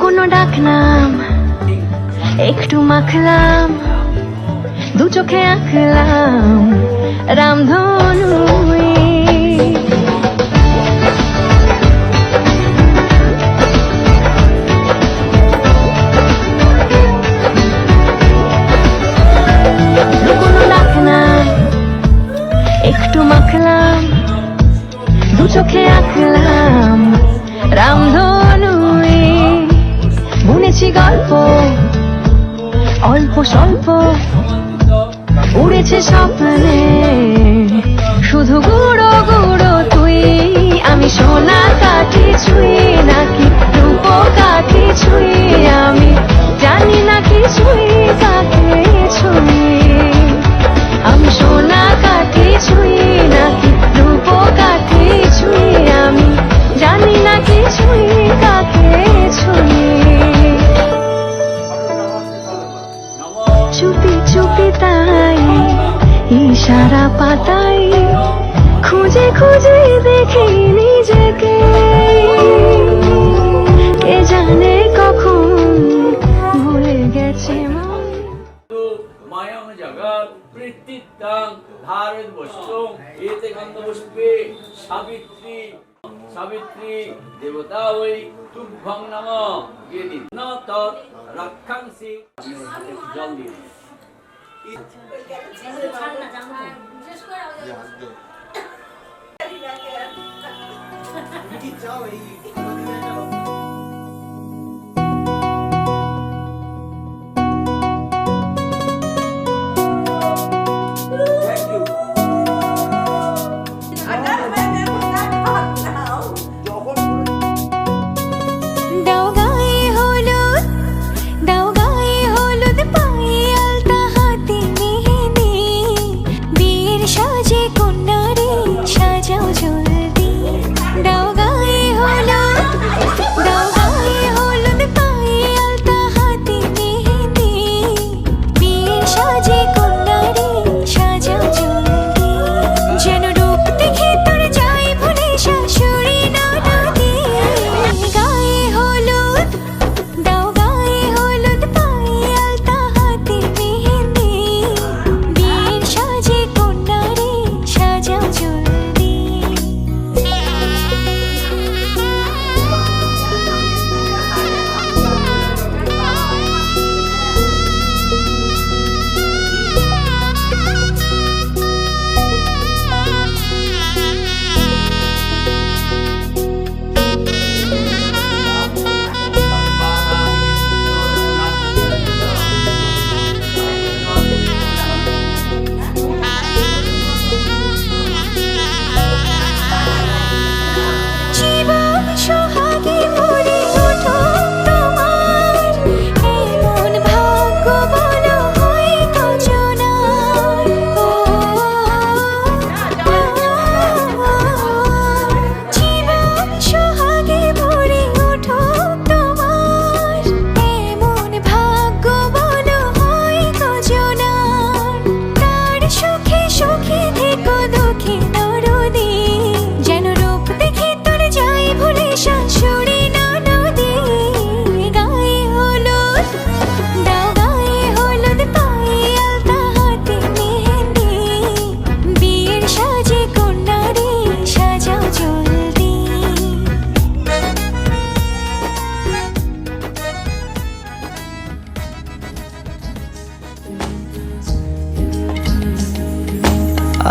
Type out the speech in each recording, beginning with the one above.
লুকোনো ডাকনাম একটু মাখলাম, দু চোখে আঁকলাম রামধনু। লুকোনো ডাকনাম একটু মাখলাম, দু চোখে আঁকলাম রামধনু। বুনেছি গল্প অল্প স্বল্প, উড়েছে স্বপ্নে শুধু গুঁড়ো গুঁড়ো তুই। আমি সোনা কাঠি ছুঁই নাকি রূপ কাঠি ছুঁই, আমি জানি না কিছুই কাকে ছুঁই। আমি সোনা কাঠি ছুঁই নাকি রূপ কাঠি ছুঁই, আমি জানি না কিছুই কাকে ছুঁই। চুপি চুপি তাই ইশারা পাতাই, খুঁজে খুঁজে দেখি নিজেকে। কে জানে কখন ভুলে গেছে মন। মায়াং জগৎ প্রীতিতাং ভারতবর্ষং এতে গন্ধপুষ্পে সাবিত্রী সাবিত্রী দেবতা ওই তুভ্যং নমঃ। यदि न तत् रक्षंसि। জল দিন।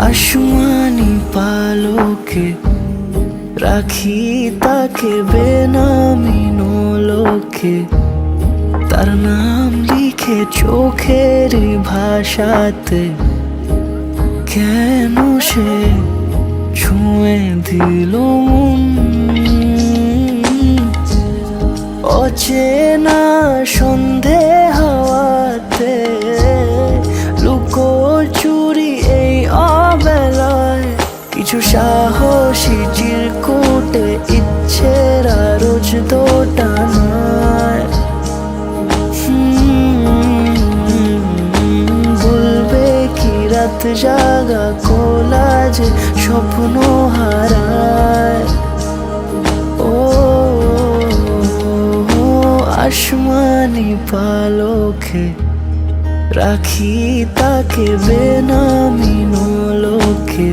আসমানি পালকে রাখি তাকে বেনামি নোলকে, তার নাম লিখে চোখের ভাষাতে। কেন সে ছুঁয়ে দিল মন, অচেনা সন্ধে হাওয়াতে। লুকোচুরি এই অবেলায় কিছু সাহসী চিরকুটে ইচ্ছের রোজ দোটানায়। বলবে কি রাত জাগা কোলাজে স্বপ্ন হারায়। ও আসমানি পালকে রাখি তাকে বেনামি নোলকে,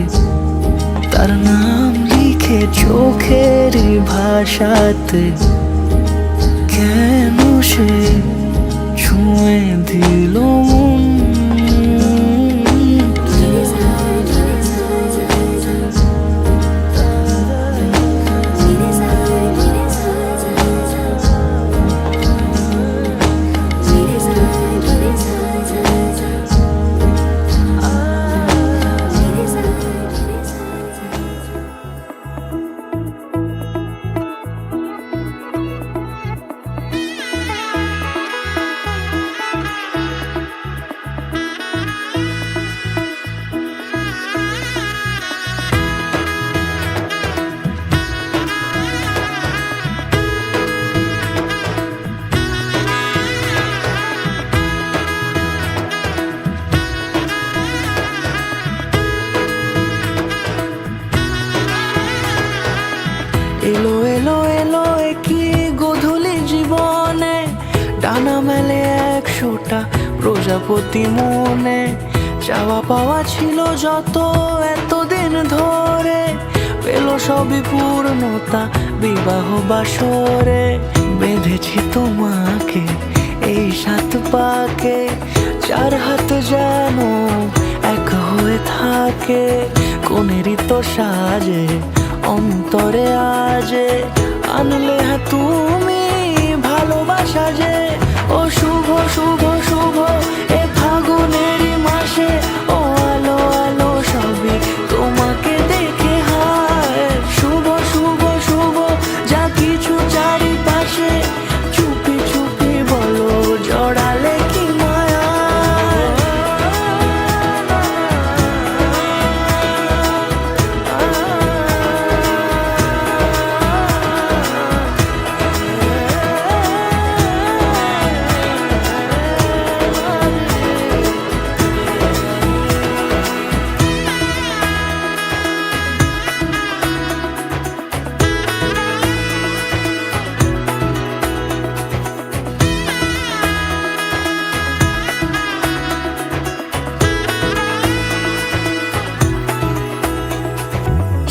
তার নাম লিখে চোখের ভাষাতে। কেন সে ছুঁয়ে দিল মন, এলো এলো এলো কি গোধূলি জীবনে, ডানা মেলে 100টা প্রজাপতি মনে। চাওয়া পাওয়া ছিল যত এতদিন ধরে, পেল সবই পূর্ণতা বিবাহ বাসরে। বেঁধেছি তোমাকে এই 7 পাকে, 4 হাত যেন এক হয়ে থাকে। কোনেরই তো সাজে অন্তরে আজে, আনলে হ্যাঁ তুমি ভালোবাসা যে। ও শুভ শুভ শুভ এ ফাগুনেরই মাসে, ও আলো আলো সবই তোমাকে দেখে হায়। শুভ শুভ শুভ যা কিছু চারিপাশে, চুপি চুপি বলো জড়ালে কি মায়া।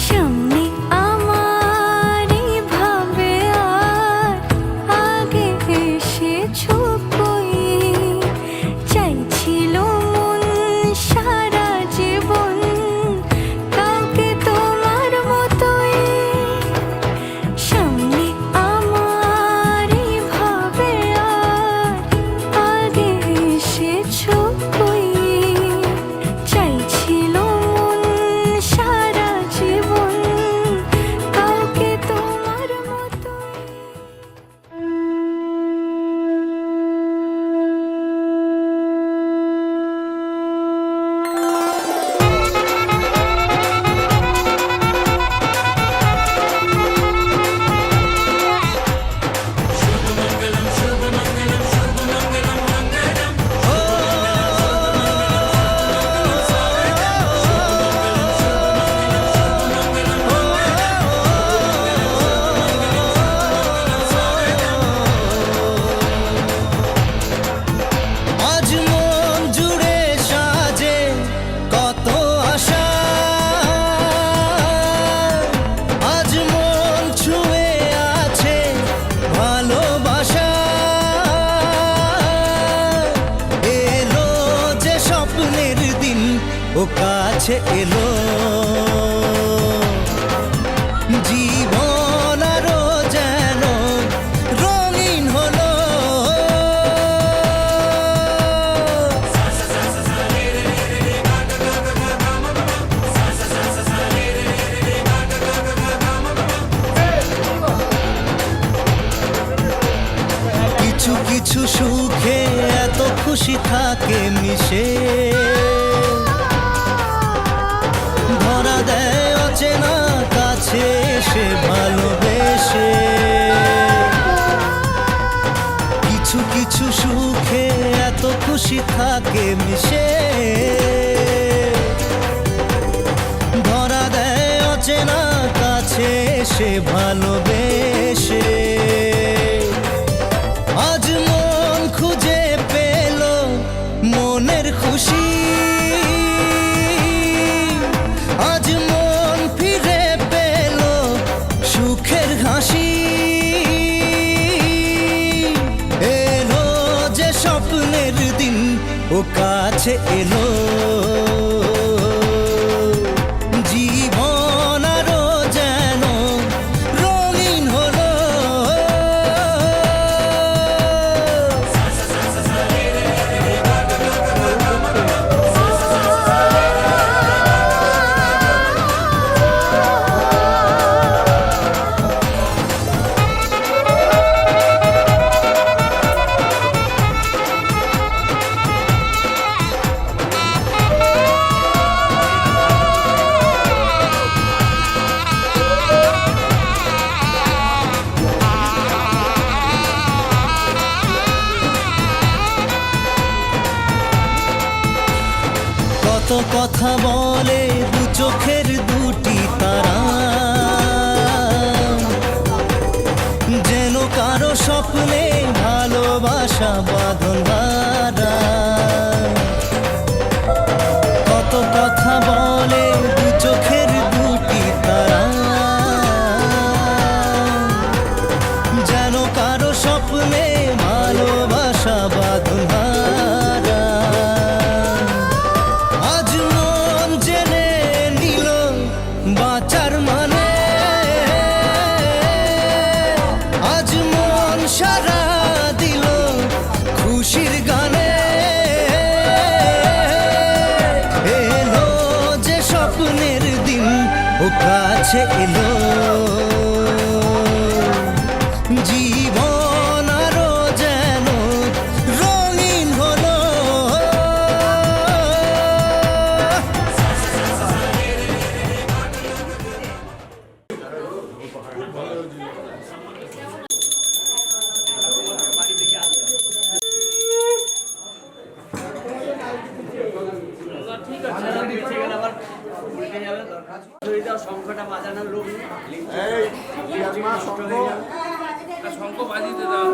সামনে আমারই ভাবে আর আগে এসেছো কই, চাইছিল মন সারা জীবন কাউকে তোমার মতোই। সামনে আমারই ভাবে আর আগে এসেছো কই, চাইছিল মন সারা জীবন কাউকে তোমার মতোই। আজ মন জুড়ে সাজে কত আশা, আজ মন ছুঁয়ে আছে ভালোবাসা। এলো যে স্বপ্নের দিন ও কাছে এলো, জীবন আরো যেন রঙিন হলো। কিছু কিছু সুখে এত খুশি থাকে মিশে, ধরা দেয় অচেনা কাছে সে ভালোবেসে। কিছু কিছু সুখে এত খুশি থাকে মিশে, ধরা দেয় অচেনা কাছে সে ভালোবেসে। আজ কাছে এলো জীবন আরো যেন রঙিন হলো কত কথা বলে দু চোখের দুটি তারা যেন কারো স্বপ্নে ভালোবাসা বাঁধন হারা কত কথা বলে দু চোখের দুটি তারা যেন কারো স্বপ্নে ভালোবাসা বাঁধন হারা আজ মন জেনে নিল বাঁচার মানে আজ মন সারা দিল খুশির গানে এলো যে স্বপ্নের দিন ও কাছে এলো জীবন আরো যেন রঙিন হলো ঠিক আছে বেঁচে গেলে আবার উল্টে যাবে দরকার ধরে দাও শঙ্খটা বাজানোর লোক নেই শঙ্খ বাজিতে দাও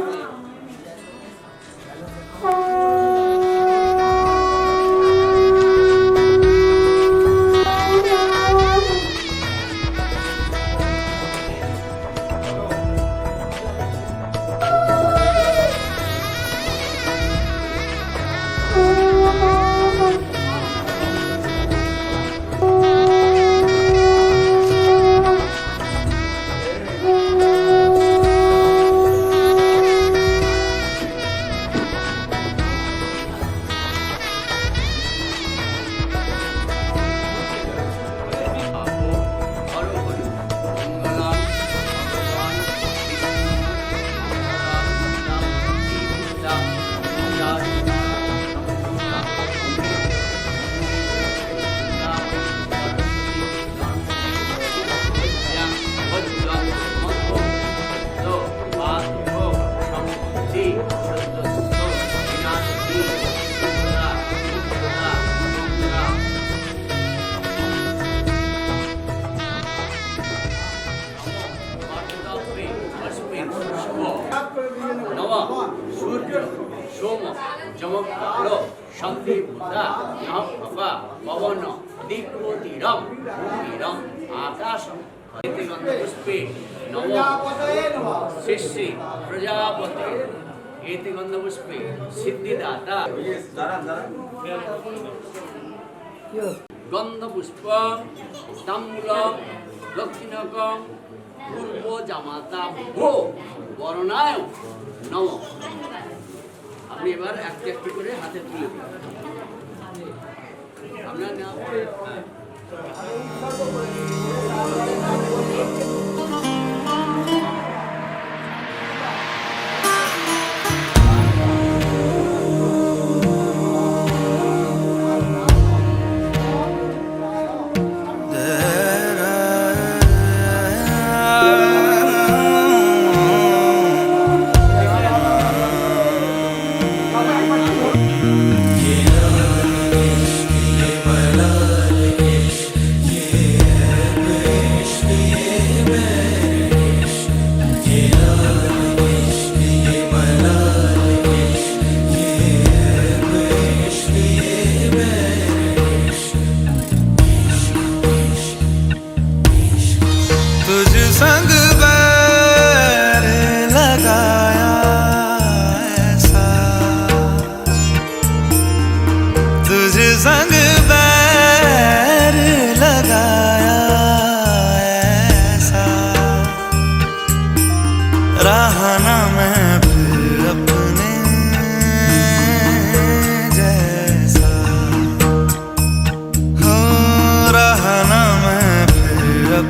সূর্য সোম চমৎকার শান্তি ভূতা নভা পবন দীপ্তিরম ভূমিরম আকাশম পুষ্পে নম শিষ্যে প্রজাপতি এতে গন্ধপুষ্পে সিদ্ধিদাতা গন্ধপুষ্প তাম্বূল দক্ষিণকম পূর্ব জামাতা ভো বরণায় নম আপনি এবার একটু একটু করে হাতে তুলে দিন আপনার নাম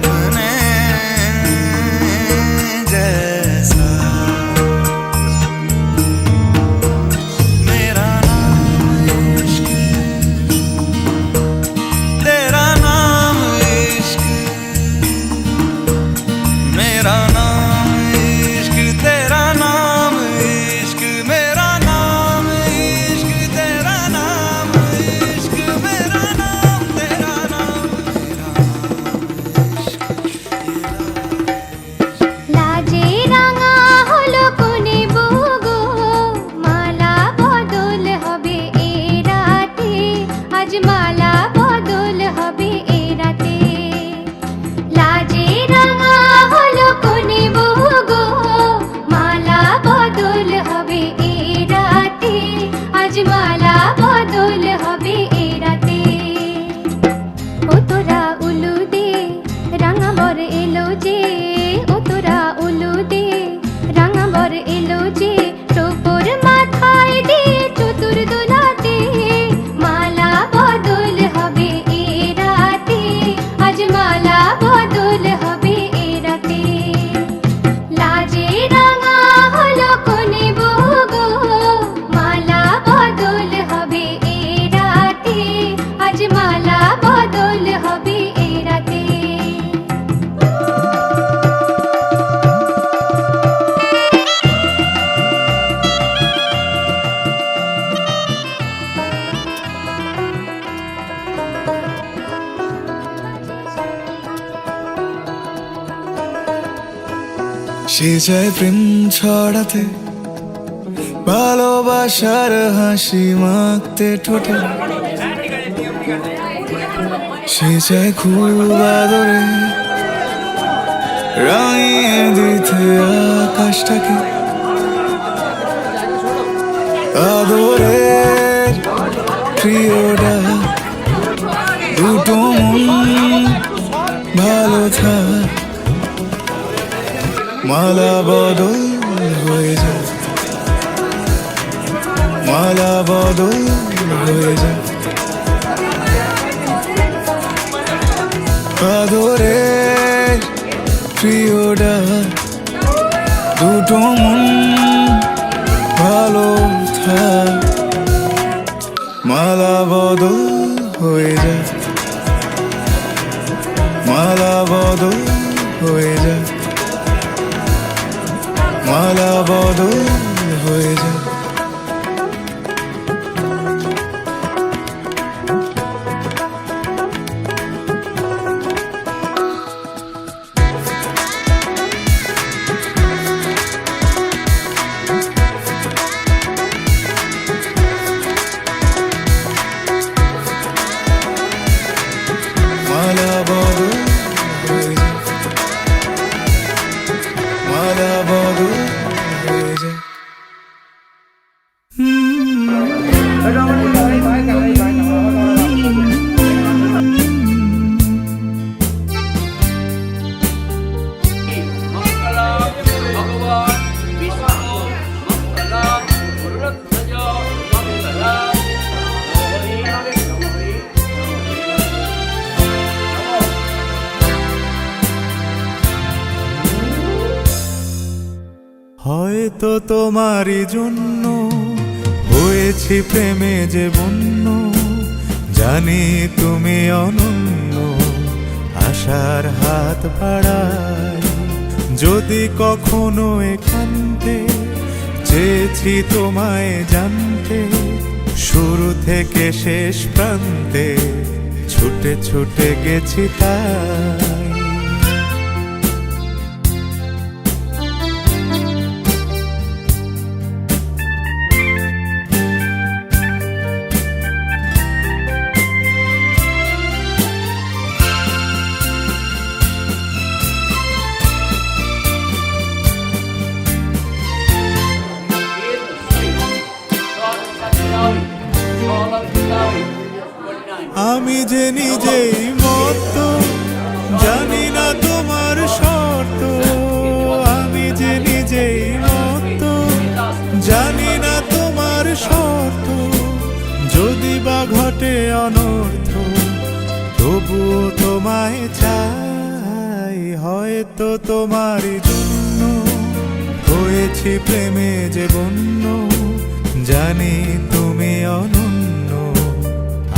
सपने जैसा मेरा नाम इश्क तेरा नाम इश्क मेरा नाम इश्क तेरा नाम इश्क मेरा नाम इश्क तेरा नाम इश्क मेरा नाम तेरा नाम লাজে রাঙা হলো কোনে বগো মালা বদল হবে এ রাতে আজ মালা বদল হবে এ রাতে লাজে রাঙা হলো কোনে বগো মালা বদল হবে এ রাতে আজ মালা বদল হবে এ রাতে ও তোরা উলু দে রাঙা বর এলো যে ও তোরা উলু দে রাঙা বর এলো যে টোপর মাথায় দিয়ে চতুর দোলাতে মালা বদল হবে এ রাতে আজ মালা বদল হবে এ রাতে লাজে রাঙা হলো কোনে বগো মালা বদল হবে এ রাতে আজ মালা বদল হবে এ রাতে সে যায় প্রেম ছড়াতে ভালোবাসার হাসি মাখতে ঠোঁটে সে চায় খুব আদরে রাঙিয়ে দিতে আকাশটাকে আদরের প্রিয়টা দুটো মন ভালো থাক মালা বদল হয়ে যায় মালা বদল হয়ে যায় আদরে প্রিয়টা দুটো মন ভালো থাক মালা বদল হয়ে যায় মালা বদল হয়ে যায় মালা বদল হয়ে যায় মালা বদল হয়ে যায় মালা বদল হয়ে যায় মঙ্গলম ভগবান বিষ্ণু মঙ্গলম গরুড়ধ্বজ মঙ্গলম হরি হরি হরি হয়তো তোমারই জন্য হয়েছি প্রেমে যে বন্য জানি তুমি অনন্য আশার হাত বাড়াই যদি কখনো একান্তে চেয়েছি তোমায় জানতে শুরু থেকে শেষ প্রান্তে ছুটে ছুটে গেছি তাই আমি যে নিজেই মত জানি না তোমার শর্ত আমি যে নিজেই মত জানি না তোমার শর্ত যদি বা ঘটে অনর্থ তবুও তোমায় চাই হয়তো তোমারই জন্য হয়েছি প্রেমে যে বন্য, জানি তুমি অনন্য,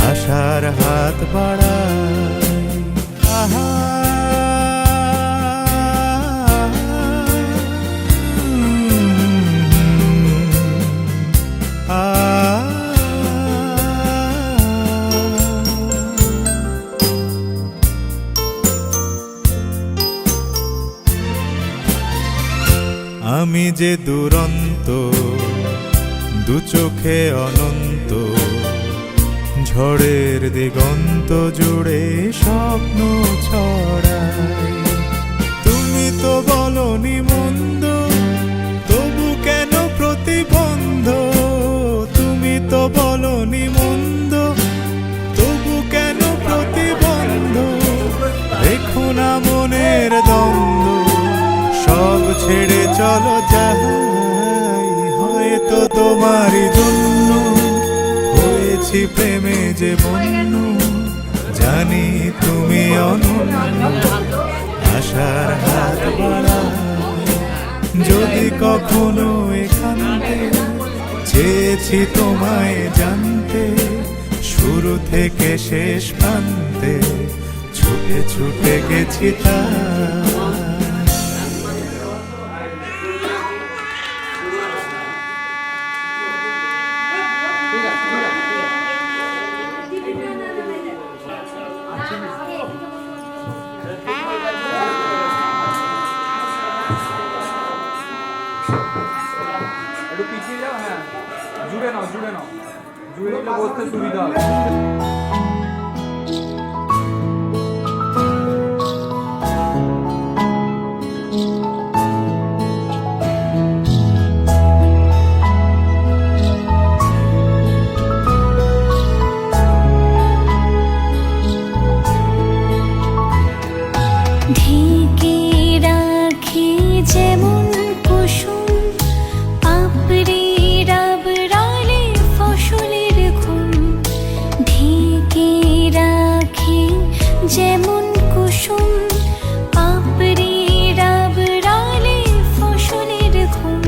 আশার হাত বাড়াই। আহা আমি যে দুরন্ত, দু চোখে অনন্ত, ঝড়ের দিগন্ত জুড়ে স্বপ্ন ছড়াই। তুমি তো বলনি মন্দ, তবু কেন প্রতিবন্ধ? তুমি তো বলনি মন্দ, তবু কেন প্রতিবন্ধ? দেখো না মনের দ্বন্দ্ব, সব ছেড়ে চলো যাই। হয়তো তোমারই জন্য হয়েছি প্রেমে যে বন্য, জানি তুমি অনন্য, আশার হাত বাড়াই। যদি কখনো এখানে চেয়েছি তোমায় জানতে, শুরু থেকে শেষ প্রান্তে ছুটে ছুটে গেছি তাই। একটু পিছিয়ে যাও, হ্যাঁ জুড়ে নাও, জুড়ে নাও, জুড়ে নিলে বলতে সুবিধা হবে। ঢেকে রাখি যেমন কুসুম, পাপড়ি রাবড়ালে ফসলের ঘুম। ঢেকে রাখি যেমন কুসুম, পাপড়ি রাবড়ালে ফসলের ঘুম।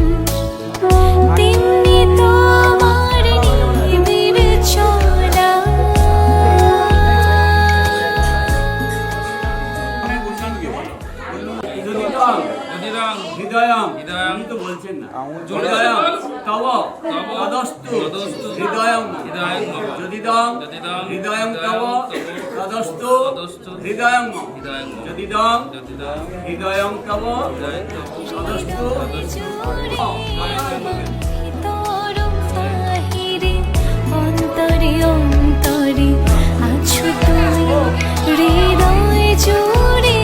তেমনি তোমার নিবিড় চলা, হৃদয়ম উনি তো বলছেন না। হৃদয়ম তব তদস্তু হৃদয়ম যদিদং হৃদয়ম তব তদস্তু হৃদয়ম যদিদং হৃদয়ম তব তদস্তু। ভিতরম বাহিরে অন্তরে অন্তরে আছো তুমি হৃদয় জুড়ে।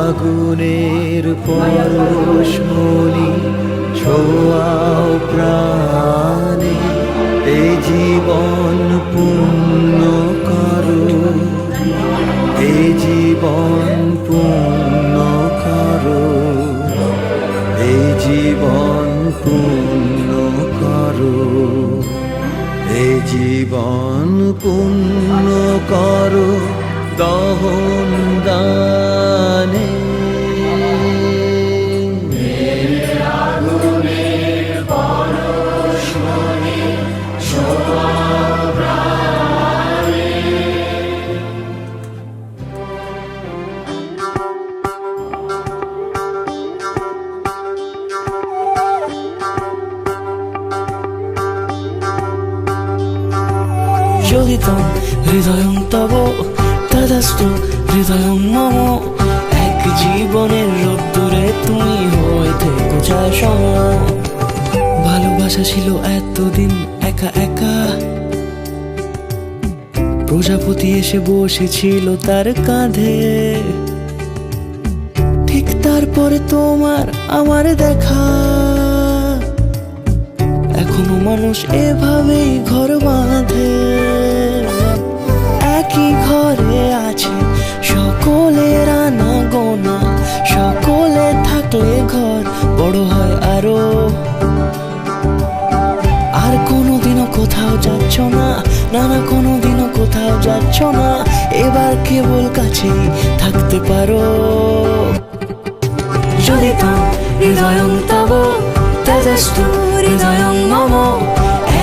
আগুনের পরশমণি ছোঁয়াও প্রাণে, এ জীবন পূর্ণ করো, এ জীবন পূর্ণ করো, এ জীবন পূর্ণ করো, এ জীবন পূর্ণ করো দহন দানে। যদিতং হৃদয়ং তব তদস্তু হৃদয়ং মম। এক জীবনের রোদ্দুরে তুমি হয়ে থেকো সম। ভালোবাসা ছিল এতদিন একা একা, প্রজাপতি এসে বসেছিল তার কাঁধে। ঠিক তারপরে তোমার আমার দেখা, এখনো মানুষ এভাবেই ঘর বাঁধে। একই ঘরে আছে সকলের আনা গোনা, সকলে থাকলে ঘর বড় হয় আরো। আর কোনোদিনও কোথাও যাচ্ছ না, না না কোনোদিনও কোথাও যাচ্ছ না, এবার কেবল কাছেই থাকতে পারো। যদি তাম হৃদয়ং তব তদস্তু হৃদয়ং মম,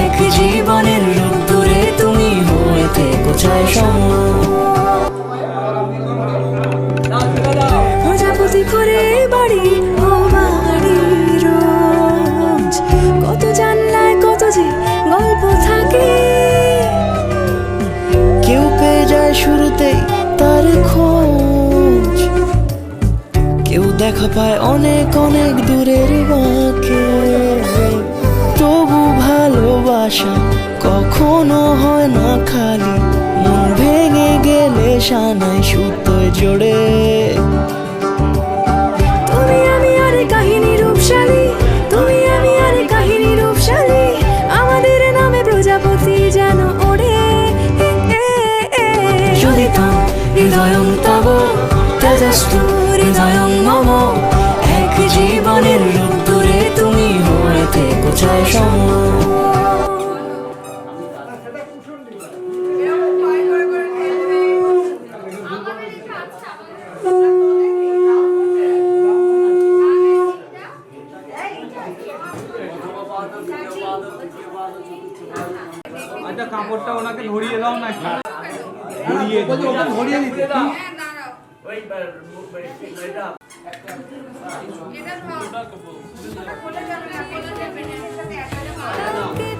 এক জীবনের রোদ্দুরে তুমি হয়ে থেকো চাই সম। প্রজাপতি করে বাড়ি ও বাড়ি রোজ, কত জানলায় কত যে গল্প থাকে। কেউ পেয়ে যায় শুরুতেই তার খোঁজ, কেউ দেখা পায় অনেক অনেক দূরের বাঁকে। তবু ভালোবাসা কখনো হয় না খালি, মন ভেঙে গেলে সানায় সুতোয় জোড়ে। তুমি আমি আর কাহিনী রূপশালী, তুমি আমি আর কাহিনী রূপশালী, আমাদের নামে প্রজাপতি যেন ওড়ে। যদি তাম হৃদয়ং তব তদস্তু হৃদয়ং মম, এক জীবনের রোদ্দুরে তুমি হয়ে থেকো চাই সম। আচ্ছা কাপড়টা ওনাকে ধরিয়ে দাও না, ধরিয়ে দিতে। ওই এটা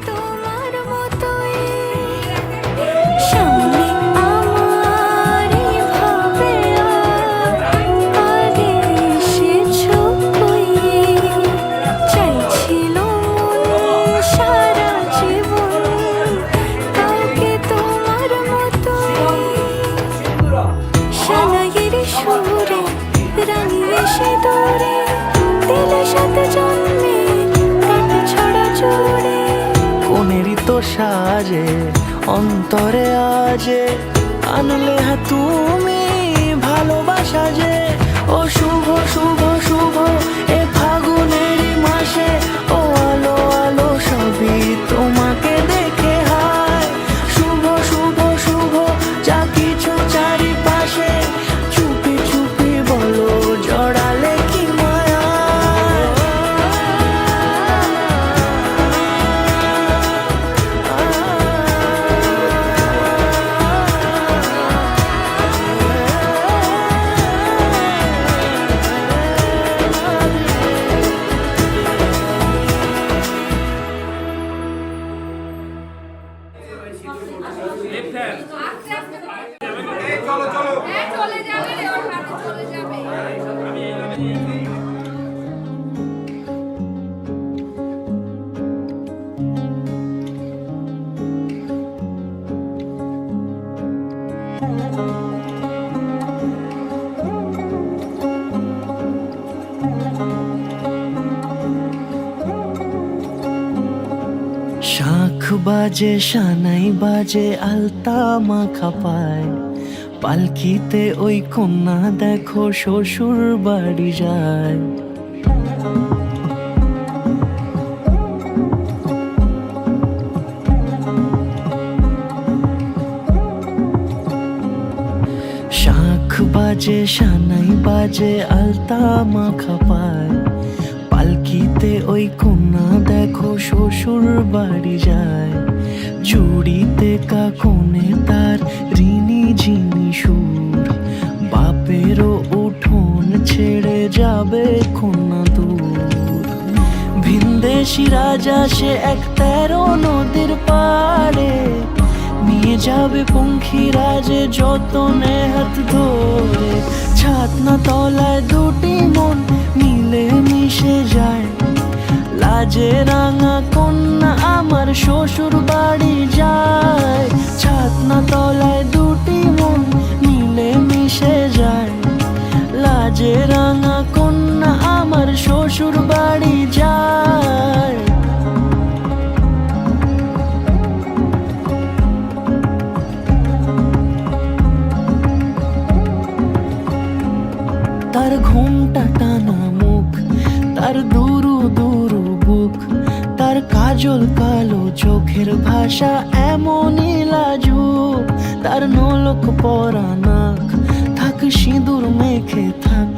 তোমার মতোই সামনে আমারই ভাবে আগে এসেছো কই, চাইছিল সারা জীবন কাউকে তোমার মতোই। সানাইয়ের সুরে রাঙিয়ে সে দূরে, দিলে সাথে জন্মে কাটা ছড়া জোরে। কোনেরই তো সাজে অন্তরে আজে, আনলে হা তুমি ভালোবাসা যে। ও শুভ শুভ শুভ এ ফাগুনেরই মাসে, ও আলো আলো সবই তোমাকে দেখে হায়। শুভ শুভ শুভ যা কিছু চারিপাশে, চুপি চুপি বলো জড়ালে কি মায়া। চলো চলো। চলে যাবে রে, ওর হাতে চলে যাবে। শাখ বাজে সানাই বাজে আলতা মাখা পায়, পালকিতে ওই কন্যা দেখো শ্বশুর বাড়ি যায়। শাখ বাজে সানাই বাজে আলতা মাখা পায়, পালকিতে ওই কন্যা দেখো শ্বশুর বাড়ি যায়। চুড়িতে কাকনে তার ঋণী ঝিনি সুর, বাপেরও উঠোন ছেড়ে যাবে কন্যা দূর। ভিনদেশি রাজা সে এক 13 নদীর পাড়ে, নিয়ে যাবে পঙ্খী রাজে যতনে হাত ধরে। ছাতনা তলায় দুটি মন মিলে মিশে যায়, লাজে রাঙা কন্যা আমার শ্বশুর বাড়ি যায়। ছাতনা তলায় তার ঘুমটা টানা মুখ, তার দুরু দুরু বুক, তার কাজল কালো চোখের ভাষা এমনই লাজুক, তার নোলক পরা নাক থাক সিঁদুর মেখে থাক।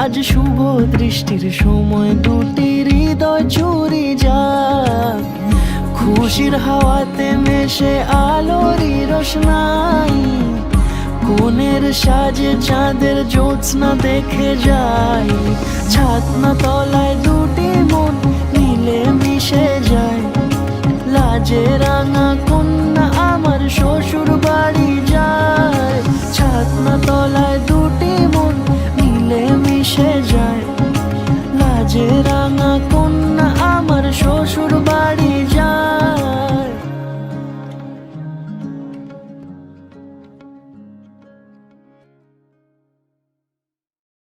আজ শুভ দৃষ্টির সময় দুটি হৃদয় চুরি যাক, খুশির হাওয়াতে মেশে আলোরই রোশনাই, কোণের সাজে চাঁদের জ্যোৎস্না দেখে যাই, ছাতনা তলায় দুটি মন মিলে মিশে যায়, লাজে রাঙা কন্যা